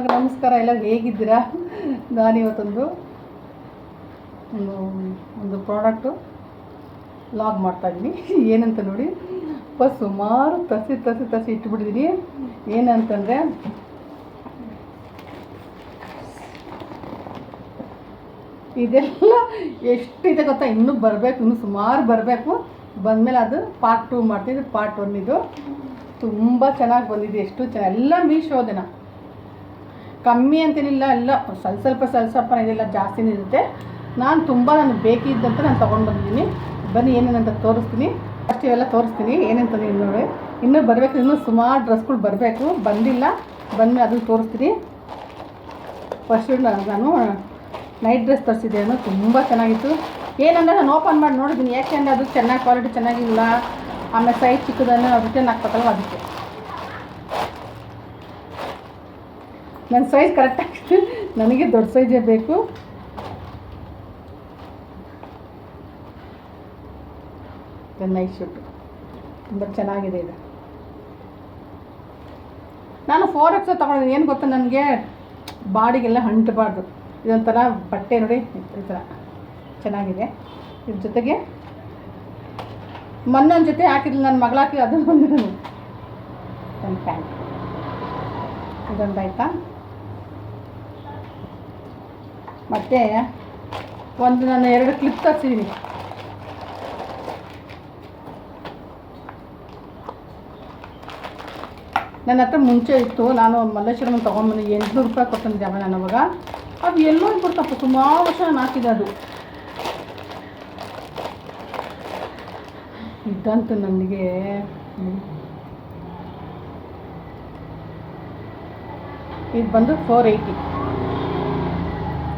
ಎಲ್ಲರಿಗೂ ನಮಸ್ಕಾರ. ಎಲ್ಲ ಹೇಗಿದ್ದೀರಾ? ನಾನಿವತ್ತೊಂದು ಒಂದು ಪ್ರಾಡಕ್ಟು ಲಾಗ್ ಮಾಡ್ತಾಯಿದ್ದೀನಿ. ಏನಂತ ನೋಡಿ, ಸುಮಾರು ತರಿಸಿ ಇಟ್ಬಿಟ್ಟಿದ್ದೀನಿ. ಏನಂತಂದರೆ ಇದೆಲ್ಲ ಎಷ್ಟಿದೆ ಗೊತ್ತಾ, ಇನ್ನೂ ಬರಬೇಕು, ಇನ್ನೂ ಸುಮಾರು ಬರಬೇಕು. ಬಂದಮೇಲೆ ಅದು ಪಾರ್ಟ್ 2 ಮಾಡ್ತಿದ್ದೆ. ಪಾರ್ಟ್ 1 ಇದು ತುಂಬ ಚೆನ್ನಾಗಿ ಬಂದಿದೆ. ಎಷ್ಟು ಚೆನ್ನಾಗಿ, ಎಲ್ಲ ಮೀಶೋದೇನ, ಕಮ್ಮಿ ಅಂತೇನಿಲ್ಲ, ಎಲ್ಲ ಸ್ವಲ್ಪ ಇದೆಲ್ಲ ಜಾಸ್ತಿನೇ ಇರುತ್ತೆ. ನನಗೆ ಬೇಕಿದ್ದಂತ ನಾನು ತೊಗೊಂಡು ಬಂದಿದ್ದೀನಿ. ಬನ್ನಿ ಏನೇನಂತ ತೋರಿಸ್ತೀನಿ. ಫಸ್ಟ್ ಇವೆಲ್ಲ ತೋರಿಸ್ತೀನಿ ಏನಂತ ನೋಡಿ. ಇನ್ನೂ ಬರಬೇಕು, ಇನ್ನೂ ಸುಮಾರು ಡ್ರೆಸ್ಗಳು ಬರಬೇಕು, ಬಂದಿಲ್ಲ. ಬಂದಮೇಲೆ ಅದನ್ನು ತೋರಿಸ್ತೀನಿ. ಫಸ್ಟ್ ನಾನು ನೈಟ್ ಡ್ರೆಸ್ ತರಿಸಿದ್ದೆ. ತುಂಬ ಚೆನ್ನಾಗಿತ್ತು. ಏನಂದರೆ ನಾನು ಓಪನ್ ಮಾಡಿ ನೋಡಿದ್ದೀನಿ, ಯಾಕೆಂದರೆ ಅದು ಚೆನ್ನಾಗಿ ಕ್ವಾಲಿಟಿ ಚೆನ್ನಾಗಿಲ್ಲ. ಆಮೇಲೆ ಸೈಜ್ ಚಿಕ್ಕದನ್ನು ರಿಟರ್ನ್ ಹಾಕ್ಬೇಕಲ್ವ, ಅದಕ್ಕೆ ನನ್ನ ಸೈಜ್ ಕರೆಕ್ಟಾಗಿತ್ತು. ನನಗೆ ದೊಡ್ಡ ಸೈಜೇ ಬೇಕು. ನೈಟ್ ಶೂಟು ತುಂಬ ಚೆನ್ನಾಗಿದೆ. ಇದು ನಾನು 4X ತೊಗೊಂಡಿದ್ದೀನಿ. ಏನು ಗೊತ್ತಾ, ನನಗೆ ಬಾಡಿಗೆಲ್ಲ ಅಂಟಬಾರ್ದು. ಇದೊಂಥರ ಬಟ್ಟೆ ನೋಡಿ, ಈ ಥರ ಚೆನ್ನಾಗಿದೆ. ಇದ್ರ ಜೊತೆಗೆ ಮೊನ್ನೊಂದು ಜೊತೆ ಹಾಕಿದ್ಲು ನನ್ನ ಮಗಳಾಕಿ, ಅದು ಒಂದು ಪ್ಯಾಂಟ್. ಇದೊಂದಾಯ್ತಾ. ಮತ್ತು ಒಂದು ನಾನು 2 ಕ್ಲಿಪ್ ತರಿಸಿದ್ದೀನಿ. ನನ್ನ ಹತ್ರ ಮುಂಚೆ ಇತ್ತು, ನಾನು ಮಲ್ಲೇಶ್ವರಂ ತೊಗೊಂಡ್ಬಂದು 800 ರೂಪಾಯಿ ಕೊಟ್ಟಿದ್ದೆ ಅವ ನಾನು ಅವಾಗ. ಅದು ಎಲ್ಲೋ ಬಿಡ್ತಪ್ಪ, ಸುಮಾರು ವರ್ಷ ನಾನು ಹಾಕಿದೆ. ಅದು ಇದಂತೂ ನನಗೆ ಇದು ಬಂದು 480.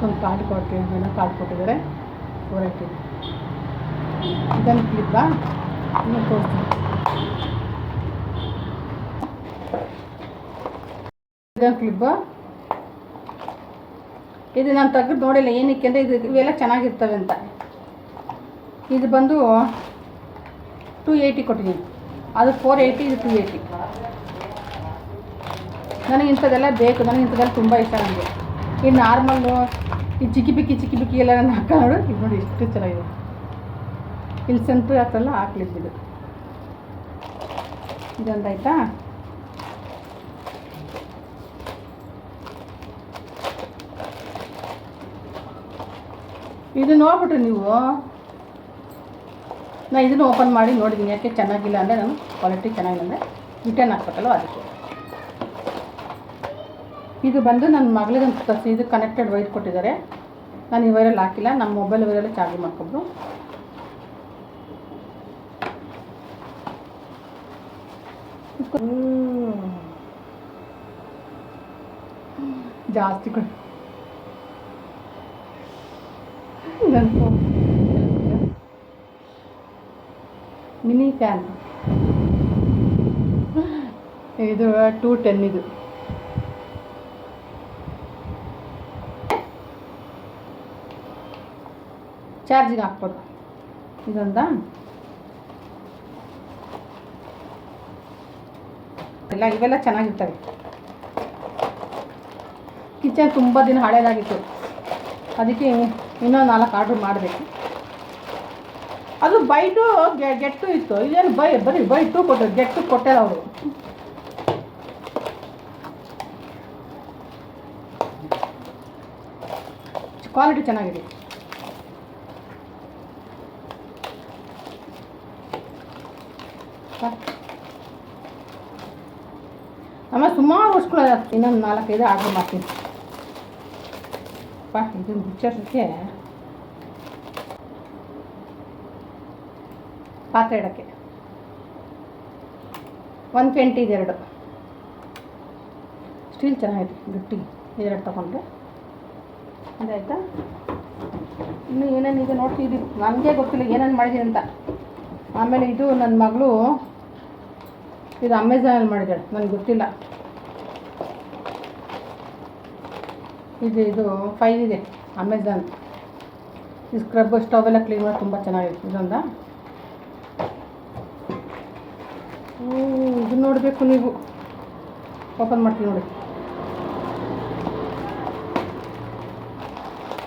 ಒಂದು ಕಾರ್ಡ್ ಕೊಟ್ಟಿದ್ದಾರೆ 480. ಇದನ್ನು ಕ್ಲಿಪ್ಪ ಇನ್ನೂ ತೋರಿಸ್ತೀನಿ. ಇದನ್ನು ಕ್ಲಿಪ್ಪ ಇದು ನಾನು ತೆಗೆದು ನೋಡಿಲ್ಲ, ಏನಕ್ಕೆ ಅಂದರೆ ಇವೆಲ್ಲ ಚೆನ್ನಾಗಿರ್ತವೆ ಅಂತ. ಇದು ಬಂದು 280 ಕೊಟ್ಟಿದ್ದೀನಿ. ಅದು 480, ಇದು 280. ನನಗೆ ಇಂಥದ್ದೆಲ್ಲ ಬೇಕು, ನನಗೆ ಇಂಥದ್ದೆಲ್ಲ ತುಂಬ ಇಷ್ಟ. ನನಗೆ ಈ ನಾರ್ಮಲ್ಲು, ಈ ಚಿಕ್ಕಿ ಬಿಕ್ಕಿ ಎಲ್ಲ ನಾನು ಹಾಕೋಣ. ಇದು ನೋಡಿ ಎಷ್ಟು ಚೆನ್ನಾಗಿದೆ. ಇಲ್ಲಿ ಸೆಂಟ್ರ್ ಹಾಕಲ್ಲ, ಹಾಕ್ಲಿಕ್ಕಿದು. ಇದೊಂದಾಯ್ತಾ. ಇದು ನೋಡ್ಬಿಟ್ರಿ ನೀವು. ನಾನು ಇದನ್ನು ಓಪನ್ ಮಾಡಿ ನೋಡಿದ್ದೀನಿ, ಯಾಕೆ ಚೆನ್ನಾಗಿಲ್ಲ ಅಂದರೆ, ನಾನು ಕ್ವಾಲಿಟಿ ಚೆನ್ನಾಗಿಲ್ಲ ಅಂದರೆ ರಿಟರ್ನ್ ಹಾಕ್ಬೇಕಲ್ವ, ಅದಕ್ಕೆ. ಇದು ಬಂದು ನನ್ನ ಮಗಳಿಗಂತ ತರಿಸಿ. ಇದು ಕನೆಕ್ಟೆಡ್ ವೈರ್ ಕೊಟ್ಟಿದ್ದಾರೆ. ನಾನು ಈ ವೈರಲ್ಲಿ ಹಾಕಿಲ್ಲ, ನಮ್ಮ ಮೊಬೈಲ್ ವೈರಲ್ಲಿ ಚಾರ್ಜ್ ಮಾಡ್ಕೊಬ್ರು. ಜಾಸ್ತಿ ಕೊಡಿ ಮಿನಿ ಫ್ಯಾನ್. ಇದು 210. ಇದು ಚಾರ್ಜಿಗೆ ಹಾಕ್ಬೋದು. ಇದೊಂದಾ ಇಲ್ಲ, ಇವೆಲ್ಲ ಚೆನ್ನಾಗಿರ್ತವೆ. ಕಿಚನ್ ತುಂಬ ದಿನ ಹಳೇದಾಗಿತ್ತು, ಅದಕ್ಕೆ ಇನ್ನೊಂದು 4 ಆರ್ಡ್ರ್ ಮಾಡಬೇಕು. ಅದು ಬೈ 2 ಗೆಟ್ 2 ಇತ್ತು. ಇದೇನು ಬೈ 2 ಕೊಟ್ಟರು, ಗೆಟ್ 2 ಕೊಟ್ಟಾರ ಅವರು. ಕ್ವಾಲಿಟಿ ಚೆನ್ನಾಗಿದೆ. ಆಮೇಲೆ ಸುಮಾರು ವರ್ಷಗಳು ಇನ್ನೊಂದು 4-5 ಆರ್ಡ್ರ್ ಮಾಡ್ತೀನಿ. ಇದನ್ನು ಬಿಚ್ಚೋಕ್ಕೆ ಪಾತ್ರೆ ಇಡೋಕ್ಕೆ 120 ಇದೆರಡು. ಸ್ಟೀಲ್ ಚೆನ್ನಾಗಿದೆ, ಗಟ್ಟಿ. ಇದೆರಡು ತೊಗೊಂಡ್ರೆ ಅದಾಯ್ತಾ. ಇನ್ನು ಏನೇನಿದೆ ನೋಡ್ತಿದ್ದೀವಿ, ನನಗೆ ಗೊತ್ತಿಲ್ಲ ಏನೇನು ಮಾಡಿದ್ದೀನಿ ಅಂತ. ಆಮೇಲೆ ಇದು ನನ್ನ ಮಗಳು, ಇದು ಅಮೆಝಾನಲ್ಲಿ ಮಾಡಿದ್ದಾಳೆ, ನನಗೆ ಗೊತ್ತಿಲ್ಲ. ಇದು 5 ಇದೆ ಅಮೆಝಾನ್. ಈ ಸ್ಕ್ರಬ್ ಸ್ಟವ್ ಎಲ್ಲ ಕ್ಲೀನ್ ಮಾಡಿ ತುಂಬ ಚೆನ್ನಾಗಿದೆ. ಇದೊಂದ ಇದು ನೋಡಬೇಕು ನೀವು. ಓಪನ್ ಮಾಡ್ತೀನಿ ನೋಡಿ.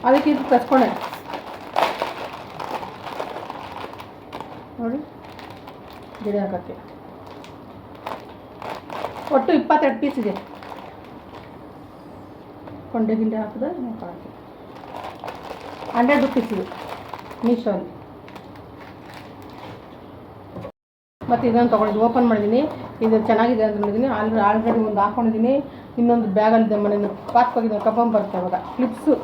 ಅದಕ್ಕೆ ಇದು ತರಿಸ್ಕೊಂಡೆ ನೋಡಿ, ಗಿಡ ಹಾಕೋಕ್ಕೆ ಒಟ್ಟು 22 ಪೀಸ್ ಇದೆ. ಕೊಂಡೆ ಗಿಂಡೆ ಹಾಕಿದ್ರೆ ಹಾಕಿ 100 ರುಪೀಸ್ ಇದು ಮೀಶೋಲ್ಲಿ. ಮತ್ತು ಇದನ್ನು ತೊಗೊಂಡಿದ್ದು ಓಪನ್ ಮಾಡಿದ್ದೀನಿ. ಇದು ಚೆನ್ನಾಗಿದೆ ಅಂತ ನೋಡಿದ್ದೀನಿ. ಆಲ್ರೆಡಿ ಒಂದು ಹಾಕ್ಕೊಂಡಿದ್ದೀನಿ. ಇನ್ನೊಂದು ಬ್ಯಾಗಲ್ಲಿದೆ ಮನೇಲಿ ಪಾತ್ಕೋಗಿದ್ದೀನಿ, ಕಬ್ಬಂಬರುತ್ತೆ ಅವಾಗ ಕ್ಲಿಪ್ಸು.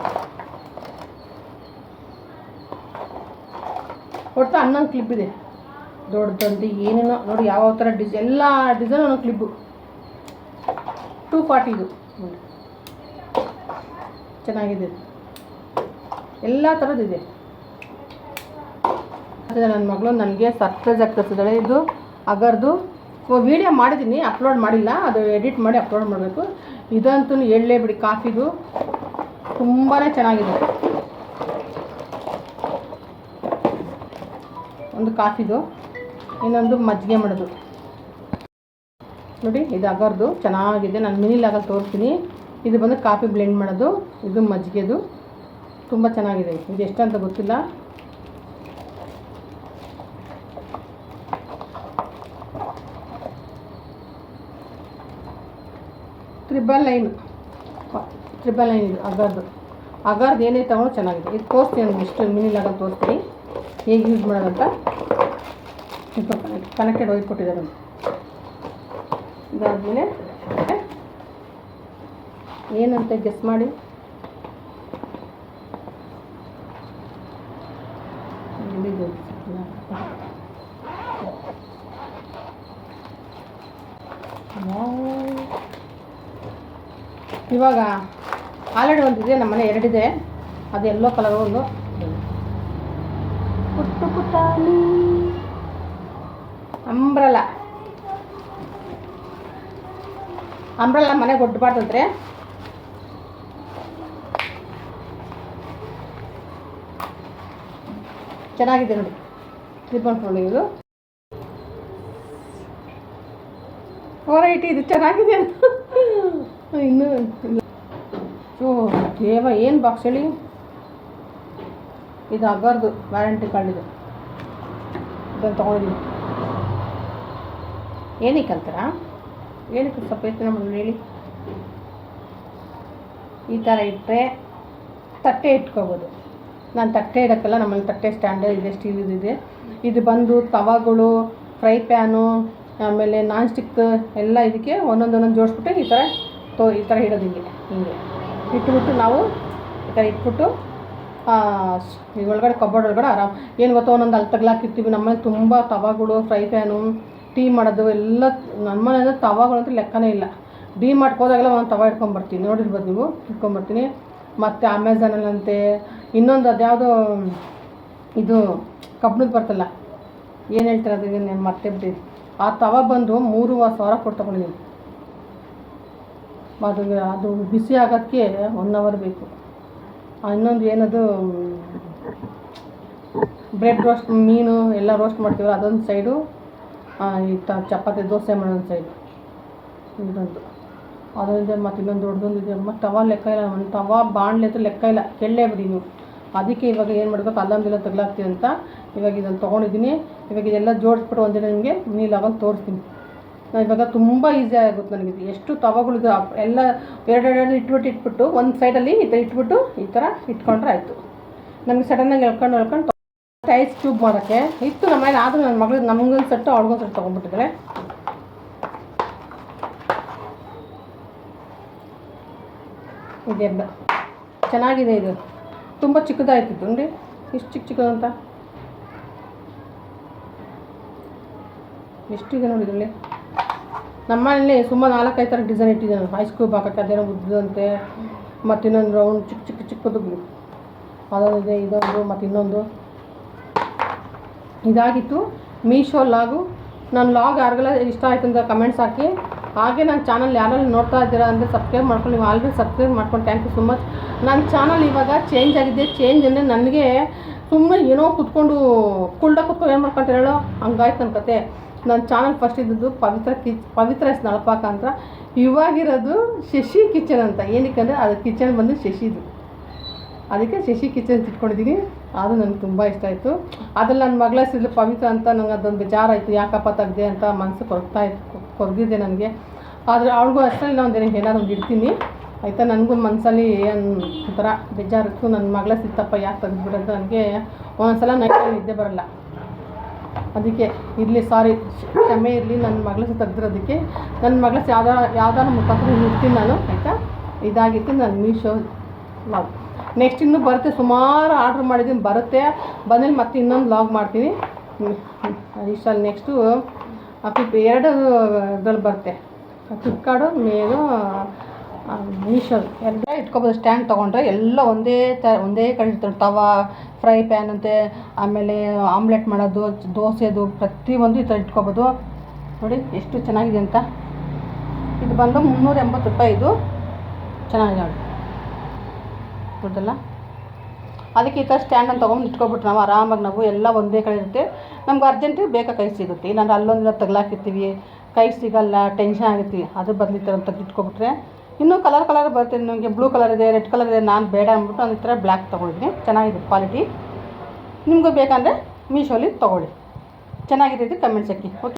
ಒಟ್ಟು 11 ಕ್ಲಿಪ್ ಇದೆ ದೊಡ್ಡದಂತೆ ಏನೇನೋ ನೋಡಿ. ಯಾವ ಥರ ಎಲ್ಲ ಡಿಸೈನ್ ಒಂದೊಂದು ಕ್ಲಿಪ್ಪು. 240 ಇದು ನೋಡಿ, ಚೆನ್ನಾಗಿದೆ. ಎಲ್ಲ ಥರದ್ದಿದೆ. ನನ್ನ ಮಗಳು ನನಗೆ ಸರ್ಪ್ರೈಸ್ ಆಗಿ ತರಿಸಿದ್ದಾಳೆ. ಇದು ಅಗರ್ದು ವೀಡಿಯೋ ಮಾಡಿದ್ದೀನಿ, ಅಪ್ಲೋಡ್ ಮಾಡಿಲ್ಲ. ಅದು ಎಡಿಟ್ ಮಾಡಿ ಅಪ್ಲೋಡ್ ಮಾಡಬೇಕು. ಇದಂತೂ ಹೇಳಲೇಬಿಡಿ, ಕಾಫಿದು ತುಂಬಾ ಚೆನ್ನಾಗಿದೆ. ಒಂದು ಕಾಫಿದು, ಇನ್ನೊಂದು ಮಜ್ಜಿಗೆ ಮಾಡೋದು ನೋಡಿ. ಇದು ಅಗರ್ದು ಚೆನ್ನಾಗಿದೆ. ನಾನು ಮಿನಿಲಾಗಲ್ಲಿ ತೋರಿಸ್ತೀನಿ. ಇದು ಬಂದು ಕಾಫಿ ಬ್ಲೆಂಡ್ ಮಾಡೋದು, ಇದು ಮಜ್ಜಿಗೆದು ತುಂಬ ಚೆನ್ನಾಗಿದೆ. ಇದು ಎಷ್ಟು ಅಂತ ಗೊತ್ತಿಲ್ಲ. ಟ್ರಿಬಲ್ ಲೈನ್ ಇದು ಅಗರ್ದು ಏನೇ ತಗೊಂಡು ಚೆನ್ನಾಗಿದೆ. ಇದು ತೋರಿಸ್ತೀನಿ, ನನಗೆ ಎಷ್ಟು ಮಿನಿಲಾಗಲ್ಲಿ ತೋರಿಸ್ತೀನಿ ಹೇಗೆ ಯೂಸ್ ಮಾಡೋದಂತ. ಕನೆಕ್ಟೆಡ್ ಹೋಗಿ ಕೊಟ್ಟಿದ್ದಾರೆ. ಇದಾದಮೇಲೆ ಏನಂತ ಗೆಸ್ ಮಾಡಿ. ಇವಾಗ ಆಲ್ರೆಡಿ ಒಂದಿದೆ, ನಮ್ಮನೆ 2 ಇದೆ. ಅದು ಎಲ್ಲೋ ಕಲರ್ ಒಂದು ಪುಟ್ಟು ಪುಟಾಣಿ ಅಂಬ್ರಲ್ಲ ಮನೆಗೆ ಒಡ್ಬಾರ್ದಂದ್ರೆ ಚೆನ್ನಾಗಿದೆ ನೋಡಿ. ರಿಬ್ಬನ್ ನೋಡಿ, ಇದು ವೆರೈಟಿ, ಇದು ಚೆನ್ನಾಗಿದೆ. ಇನ್ನೂ ದೇವ ಏನು ಬಾಕ್ಸ್ ಹೇಳಿ. ಇದು ಅಗರ್ದು ವ್ಯಾರಂಟಿ ಕಾರ್ಡ್. ಇದು ಇದನ್ನು ತೊಗೊಂಡಿದ್ದೀನಿ. ಏನಕ್ಕೆ ಅಂತಾರ, ಏನಕ್ಕೆ ಸ್ವಲ್ಪ ಯೋಚನೆ ಮಾಡಿ ಹೇಳಿ. ಈ ಥರ ಇಟ್ಟರೆ ತಟ್ಟೆ ಇಟ್ಕೋಬೋದು. ನಾನು ತಟ್ಟೆ ಇಡೋಕ್ಕಲ್ಲ, ನಮ್ಮಲ್ಲಿ ತಟ್ಟೆ ಸ್ಟ್ಯಾಂಡರ್ಡ್ ಇದೆ, ಸ್ಟೀಲಿದು ಇದೆ. ಇದು ಬಂದು ತವಾಗಳು, ಫ್ರೈ ಪ್ಯಾನು, ಆಮೇಲೆ ನಾನ್ ಸ್ಟಿಕ್ ಎಲ್ಲ ಇದಕ್ಕೆ ಒಂದೊಂದು ಜೋಡಿಸ್ಬಿಟ್ಟು ಈ ಥರ ಇಡೋದು. ಹಿಂಗೆ ಇಟ್ಬಿಟ್ಟು ನಾವು ಈ ಥರ ಇಟ್ಬಿಟ್ಟು ಈ ಒಳಗಡೆ ಕಬೋರ್ಡ್ ಒಳಗಡೆ ಆರಾಮ್ ಏನು ಗೊತ್ತೋ ಒಂದೊಂದು ಅಲ್ಲಿ ತಗ್ಲಾಕಿರ್ತೀವಿ. ನಮ್ಮಲ್ಲಿ ತುಂಬ ತವಾಗಳು, ಫ್ರೈ ಪ್ಯಾನು, ಟೀ ಮಾಡೋದು ಎಲ್ಲ. ನಮ್ಮನೆಯಿಂದ ತವಾಗಳಂತೂ ಲೆಕ್ಕನೇ ಇಲ್ಲ. ಡಿ ಮಾರ್ಟ್ಗೆ ಹೋದಾಗೆಲ್ಲ ಒಂದು ತವ ಇಟ್ಕೊಂಬರ್ತೀನಿ, ನೋಡಿರ್ಬೋದು ನೀವು, ಇಟ್ಕೊಂಬರ್ತೀನಿ. ಮತ್ತು ಅಮೆಝಾನಲ್ಲಂತೆ ಇನ್ನೊಂದು ಅದ್ಯಾವುದೋ ಇದು ಕಬ್ಬಿಣದ್ದು ಬರ್ತಲ್ಲ, ಏನು ಹೇಳ್ತಾರೆ ಅದು, ನಾನು ಮತ್ತೆ ಬಿಟ್ಟಿದ್ದೀನಿ. ಆ ತವ ಬಂದು 3,000 ಕೊಟ್ಟು ತೊಗೊಂಡಿದ್ದೀನಿ. ಅದು ಬಿಸಿ ಆಗೋಕ್ಕೆ 1 ಅವರ್ ಬೇಕು. ಇನ್ನೊಂದು ಏನದು ಬ್ರೆಡ್ ರೋಸ್ಟ್, ಮೀನು ಎಲ್ಲ ರೋಸ್ಟ್ ಮಾಡ್ತೀವಲ್ಲ ಅದೊಂದು ಸೈಡು, ಈ ಚಪಾತಿ ದೋಸೆ ಮಾಡೋದು ಸೈಡು ಇದೊಂದು ಅದೊಂದು. ಮತ್ತು ಇನ್ನೊಂದು ದೊಡ್ಡದೊಂದಿದೆ. ಮತ್ತು ತವ ಲೆಕ್ಕ ಇಲ್ಲ, ಒಂದು ತವ ಬಾಣಲೆ ಅಂತ ಲೆಕ್ಕ ಇಲ್ಲ, ಕೆಳ್ಳೇ ಬಿಡಿ ನೀವು. ಅದಕ್ಕೆ ಇವಾಗ ಏನು ಮಾಡಬೇಕು, ಅಲ್ಲೊಂದಿಲ್ಲ ತಗ್ಲಾಗ್ತೀವಿ ಅಂತ ಇವಾಗ ಇದನ್ನು ತೊಗೊಂಡಿದ್ದೀನಿ. ಇವಾಗ ಇದೆಲ್ಲ ಜೋಡಿಸ್ಬಿಟ್ಟು ಒಂದಿನ ನಿಮಗೆ ನೀಲಾಗಲ್ಲಿ ತೋರಿಸ್ತೀನಿ. ನಾನು ಇವಾಗ ತುಂಬ ಈಸಿ ಆಗುತ್ತೆ ನನಗೆ. ಎಷ್ಟು ತವಗಳಿದೆ ಎಲ್ಲ ಎರಡು ಇಟ್ಬಿಟ್ಟು ಒಂದು ಸೈಡಲ್ಲಿ ಈ ಥರ ಇಟ್ಬಿಟ್ಟು ಈ ಥರ ಇಟ್ಕೊಂಡ್ರೆ ಆಯಿತು. ನಮಗೆ ಸಡನ್ನಾಗಿ ಎಳ್ಕೊಂಡು ಐಸ್ ಕ್ಯೂಬ್ ಮಾಡೋಕ್ಕೆ ಇತ್ತು ನಮ್ಮ ಮನೇಲಿ. ಆದರೂ ನನ್ನ ಮಗಳಿಗೆ ನಮಗೊಂದು ಸೆಟ್ಟು ಅವ್ಳಿಗೊಂದು ಸೆಟ್ ತೊಗೊಂಡ್ಬಿಟ್ಟಿದ್ದಾರೆ. ಇದೆಲ್ಲ ಚೆನ್ನಾಗಿದೆ. ಇದು ತುಂಬ ಚಿಕ್ಕದಾಯ್ತಿತ್ತು ನೋಡಿ, ಇಷ್ಟು ಚಿಕ್ಕದಂತ ಎಷ್ಟಿದೆ ನೋಡಿ ಇದರಲ್ಲಿ. ನಮ್ಮನೇಲಿ ಸುಮಾರು 4-5 ಥರ ಡಿಸೈನ್ ಇಟ್ಟಿದ್ದಾನೆ. ಐಸ್ ಕ್ಯೂಬ್ ಹಾಕೋಕ್ಕೆ ಅದೇನೋ ಉದ್ದಂತೆ, ಮತ್ತು ಇನ್ನೊಂದು ರೌಂಡ್ ಚಿಕ್ಕದು ಅದೊಂದಿದೆ, ಇದೊಂದು ಮತ್ತು ಇನ್ನೊಂದು. ಇದಾಗಿತ್ತು ಮೀಶೋ ಲಾಗು. ನನ್ನ ಲಾಗ್ ಯಾರಿಗೆಲ್ಲ ಇಷ್ಟ ಆಯಿತು ಅಂತ ಕಮೆಂಟ್ಸ್ ಹಾಕಿ. ಹಾಗೆ ನನ್ನ ಚಾನಲ್ ಯಾರೆಲ್ಲ ನೋಡ್ತಾ ಇದ್ದೀರಾ ಅಂದರೆ ಸಬ್ಸ್ಕ್ರೈಬ್ ಮಾಡ್ಕೊಂಡು, ನೀವು ಆಲ್ರೆಡಿ ಸಬ್ಸ್ಕ್ರೈಬ್ ಮಾಡ್ಕೊಂಡು ಥ್ಯಾಂಕ್ ಯು ಸೊ ಮಚ್. ನನ್ನ ಚಾನಲ್ ಇವಾಗ ಚೇಂಜ್ ಆಗಿದೆ. ಚೇಂಜ್ ಅಂದರೆ ನನಗೆ ಸುಮ್ಮನೆ ಏನೋ ಕುತ್ಕೊಂಡು ಏನು ಮಾಡ್ಕೊಂತ ಹೇಳೋ ಹಂಗಾಯ್ತು ನನ್ನ ಕತೆ. ನನ್ನ ಚಾನಲ್ ಫಸ್ಟ್ ಇದ್ದದ್ದು ಪವಿತ್ರ ಎಸ್ ನಳಪಾಕ ಅಂತ. ಇವಾಗಿರೋದು ಶಶಿ ಕಿಚನ್ ಅಂತ. ಏನಕ್ಕೆ ಅಂದರೆ ಅದು ಕಿಚನ್ ಬಂದು ಶಶಿದು. ಅದಕ್ಕೆ ಶಶಿ ಕಿಚನ್ ಅಂತ ಇಟ್ಕೊಂಡಿದ್ದೀನಿ. ಅದು ನನಗೆ ತುಂಬ ಇಷ್ಟ ಆಯಿತು. ಅದ್ರಲ್ಲಿ ನನ್ನ ಮಗಳ ಹೆಸರು ಪವಿತ್ರ ಅಂತ ನಂಗೆ ಅದೊಂದು ಬೇಜಾರಾಯಿತು, ಯಾಕಪ್ಪ ತೆಗ್ದೆ ಅಂತ ಮನಸ್ಸು ಕೊರಗಿದ್ದೆ ನನಗೆ. ಆದರೆ ಅವಳಿಗೂ ಅಷ್ಟರಲ್ಲಿ ನಾನು ಏನಾದ್ರು ಒಂದು ಇಡ್ತೀನಿ ಆಯಿತಾ. ನನಗೂ ಮನಸ್ಸಲ್ಲಿ ಒಂಥರ ಬೇಜಾರಿತ್ತು, ನನ್ನ ಮಗಳ ಸಿತ್ತಪ್ಪ ಯಾಕೆ ತೆಗೆದ್ಬಿಡಂತ. ನನಗೆ ಒಂದೊಂದ್ಸಲ ನೈಟಲ್ಲಿ ನಿದ್ದೆ ಬರೋಲ್ಲ. ಅದಕ್ಕೆ ಇರಲಿ, ಸಾರಿ, ಕ್ಷಮೆ ಇರಲಿ. ನನ್ನ ಮಗಳ ತೆಗೆದಿರೋದಕ್ಕೆ ನನ್ನ ಮಗಳ ಯಾವ್ದಾರ ಮುಖಾಂತರ ಇಡ್ತೀನಿ ನಾನು ಆಯಿತಾ. ಇದಾಗಿತ್ತು ನನ್ನ ಮೀಶೋ ಲಾಗ್. ನೆಕ್ಸ್ಟ್ ಇನ್ನೂ ಬರುತ್ತೆ, ಸುಮಾರು ಆರ್ಡ್ರ್ ಮಾಡಿದ್ದೀನಿ, ಬರುತ್ತೆ. ಬಂದಲ್ಲಿ ಮತ್ತೆ ಇನ್ನೊಂದು ಲಾಗ್ ಮಾಡ್ತೀನಿ. ಇಷ್ಟಲ್ಲಿ ನೆಕ್ಸ್ಟು 2 ಇದರಲ್ಲಿ ಬರುತ್ತೆ, ಫ್ಲಿಪ್ಕಾರ್ಟು ಮೇಲು ಮೀಶೋ ಎಲ್ಲ ಇಟ್ಕೊಬೋದು. ಸ್ಟ್ಯಾಂಡ್ ತೊಗೊಂಡ್ರೆ ಎಲ್ಲ ಒಂದೇ ಕಡೆ ಇರ್ತಾರೆ. ತವಾ, ಫ್ರೈ ಪ್ಯಾನ್ ಅಂತೆ, ಆಮೇಲೆ ಆಮ್ಲೆಟ್ ಮಾಡೋದು, ದೋಸೆದು, ಪ್ರತಿಯೊಂದು ಈ ಥರ ಇಟ್ಕೊಬೋದು. ನೋಡಿ ಎಷ್ಟು ಚೆನ್ನಾಗಿದೆ ಅಂತ. ಇದು ಬಂದು 380 ರೂಪಾಯಿ. ಇದು ಚೆನ್ನಾಗಿದೆ ನೋಡಿ, ಗೊತ್ತಲ್ಲ. ಅದಕ್ಕೆ ಈ ಥರ ಸ್ಟ್ಯಾಂಡನ್ನು ತೊಗೊಂಡು ಇಟ್ಕೊಬಿಟ್ಟು ನಾವು ಆರಾಮಾಗಿ ನಾವು ಎಲ್ಲ ಒಂದೇ ಕಡೆ ಇರುತ್ತೆ. ನಮ್ಗೆ ಅರ್ಜೆಂಟಿಗೆ ಬೇಗ ಕೈ ಸಿಗುತ್ತೆ. ಇಲ್ಲಾಂದ್ರೆ ಅಲ್ಲೊಂದಿಲ್ಲ ತಗ್ಲಾಕಿರ್ತೀವಿ, ಕೈ ಸಿಗಲ್ಲ, ಟೆನ್ಷನ್ ಆಗುತ್ತೆ. ಅದ್ರ ಬದಲು ಈ ಥರ ತೆಗೆದಿಟ್ಕೊಬಿಟ್ರೆ ಇನ್ನೂ ಕಲರ್ ಬರುತ್ತೆ. ನನಗೆ ಬ್ಲೂ ಕಲರ್ ಇದೆ, ರೆಡ್ ಕಲರ್ ಇದೆ, ನಾನು ಬೇಡ ಅಂದ್ಬಿಟ್ಟು ಒಂದು ಈ ಥರ ಬ್ಲ್ಯಾಕ್ ತೊಗೊಂಡಿದ್ದೀನಿ. ಚೆನ್ನಾಗಿದೆ ಕ್ವಾಲಿಟಿ. ನಿಮಗೂ ಬೇಕಂದರೆ ಮೀಶೋಲಿ ತೊಗೊಳ್ಳಿ. ಚೆನ್ನಾಗಿದೆ, ಇದು ಕಮೆಂಟ್ಸ್ ಹಾಕಿ. ಓಕೆ.